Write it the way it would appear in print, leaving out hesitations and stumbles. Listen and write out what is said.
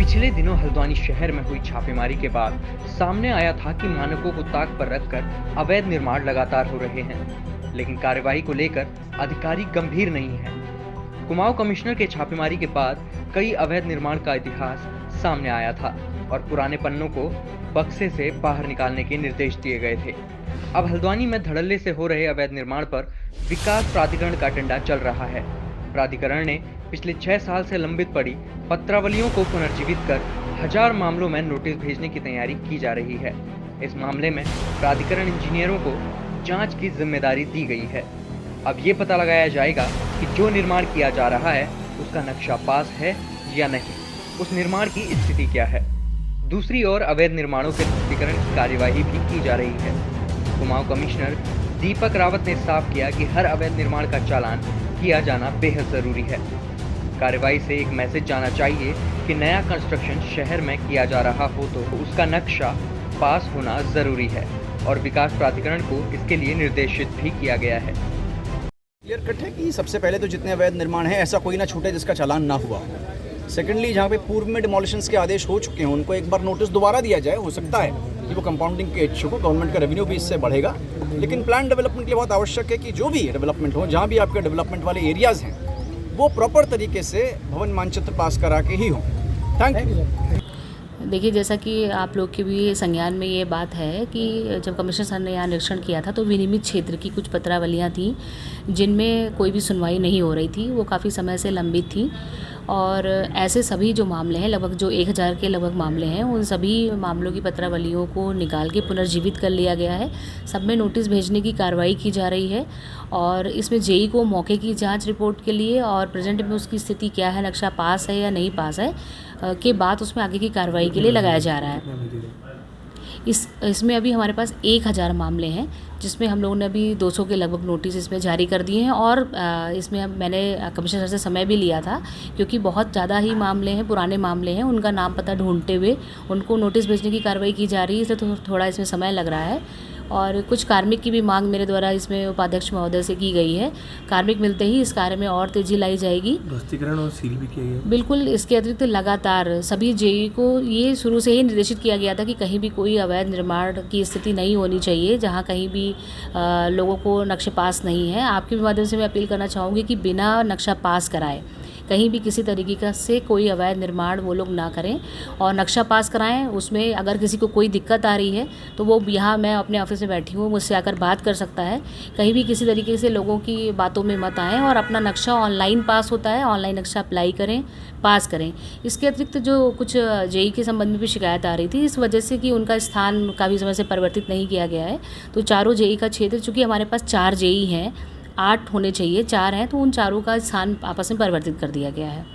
पिछले दिनों हल्द्वानी शहर में हुई छापेमारी के बाद सामने आया था कि मानकों को ताक पर रखकर अवैध निर्माण लगातार हो रहे हैं, लेकिन कार्यवाही को लेकर अधिकारी गंभीर नहीं हैं। कुमाऊं कमिश्नर के छापेमारी के बाद कई अवैध निर्माण का इतिहास सामने आया था और पुराने पन्नों को बक्से से बाहर निकालने के निर्देश दिए गए थे। अब हल्द्वानी में धड़ल्ले से हो रहे अवैध निर्माण पर विकास प्राधिकरण का डंडा चल रहा है। प्राधिकरण ने पिछले 6 साल से लंबित पड़ी पत्रावलियों को पुनर्जीवित कर 1000 मामलों में नोटिस भेजने की तैयारी की जा रही है। इस मामले में प्राधिकरण इंजीनियरों को जांच की जिम्मेदारी दी गई है। अब ये पता लगाया जाएगा कि जो निर्माण किया जा रहा है उसका नक्शा पास है या नहीं, उस निर्माण की स्थिति क्या है। दूसरी ओर अवैध निर्माणों के ध्रुवीकरण की कार्यवाही भी की जा रही है। कुमाऊं कमिश्नर दीपक रावत ने साफ किया कि हर अवैध निर्माण का चालान किया जाना बेहद जरूरी है। कार्रवाई से एक मैसेज जाना चाहिए कि नया कंस्ट्रक्शन शहर में किया जा रहा हो तो उसका नक्शा पास होना जरूरी है और विकास प्राधिकरण को इसके लिए निर्देशित भी किया गया है। क्लियर कट है कि सबसे पहले तो जितने अवैध निर्माण हैं ऐसा कोई ना छूटे जिसका चालान ना हुआ। सेकेंडली, जहाँ पे पूर्व में डिमोलिशंस के आदेश हो चुके हैं उनको एक बार नोटिस दोबारा दिया जाए। हो सकता है कि वो कंपाउंडिंग के इश्यू को, गवर्नमेंट का रेवेन्यू भी इससे बढ़ेगा, लेकिन प्लान डेवलपमेंट के लिए बहुत आवश्यक है कि जो भी डेवलपमेंट हो, जहाँ भी आपके डेवलपमेंट वाले एरियाज़ हैं वो प्रॉपर तरीके से भवन मानचित्र पास करा के ही हो। Thank you. देखिए, जैसा कि आप लोग के भी संज्ञान में ये बात है कि जब कमिश्नर सर ने यहाँ निरीक्षण किया था तो विनियमित क्षेत्र की कुछ पत्रावलियाँ थीं जिनमें कोई भी सुनवाई नहीं हो रही थी, वो काफ़ी समय से लंबित थी। और ऐसे सभी जो मामले हैं, लगभग जो 1000 के लगभग मामले हैं, उन सभी मामलों की पत्रावलियों को निकाल के पुनर्जीवित कर लिया गया है। सब में नोटिस भेजने की कार्रवाई की जा रही है और इसमें जेई को मौके की जांच रिपोर्ट के लिए और प्रेजेंट में उसकी स्थिति क्या है, नक्शा पास है या नहीं पास है के बाद उसमें आगे की कार्रवाई के लिए लगाया जा रहा है। इसमें अभी हमारे पास 1000 मामले हैं जिसमें हम लोगों ने अभी 200 के लगभग नोटिस इसमें जारी कर दिए हैं और इसमें मैंने कमिश्नर सर से समय भी लिया था क्योंकि बहुत ज़्यादा ही मामले हैं, पुराने मामले हैं, उनका नाम पता ढूंढते हुए उनको नोटिस भेजने की कार्रवाई की जा रही है, इसलिए थोड़ा इसमें समय लग रहा है। और कुछ कार्मिक की भी मांग मेरे द्वारा इसमें उपाध्यक्ष महोदय से की गई है। कार्मिक मिलते ही इस कार्य में और तेज़ी लाई जाएगी। ध्वस्तीकरण और सील भी किया गया। बिल्कुल, इसके अतिरिक्त लगातार सभी जेई को ये शुरू से ही निर्देशित किया गया था कि कहीं भी कोई अवैध निर्माण की स्थिति नहीं होनी चाहिए, जहाँ कहीं भी लोगों को नक्शे पास नहीं है। आपके माध्यम से मैं अपील करना चाहूँगी कि बिना नक्शा पास कराए कहीं भी किसी तरीके का से कोई अवैध निर्माण वो लोग ना करें और नक्शा पास कराएं। उसमें अगर किसी को कोई दिक्कत आ रही है तो वो यहाँ मैं अपने ऑफिस में बैठी हूँ, मुझसे आकर बात कर सकता है। कहीं भी किसी तरीके से लोगों की बातों में मत आएँ और अपना नक्शा ऑनलाइन पास होता है, ऑनलाइन नक्शा अप्लाई करें, पास करें। इसके अतिरिक्त जो कुछ जेई के संबंध में भी शिकायत आ रही थी इस वजह से कि उनका स्थान काफ़ी समय से परिवर्तित नहीं किया गया है, तो चारों जेई का क्षेत्र, चूँकि हमारे पास 4 जेई हैं, 8 होने चाहिए, 4 हैं, तो उन चारों का स्थान आपस में परिवर्तित कर दिया गया है।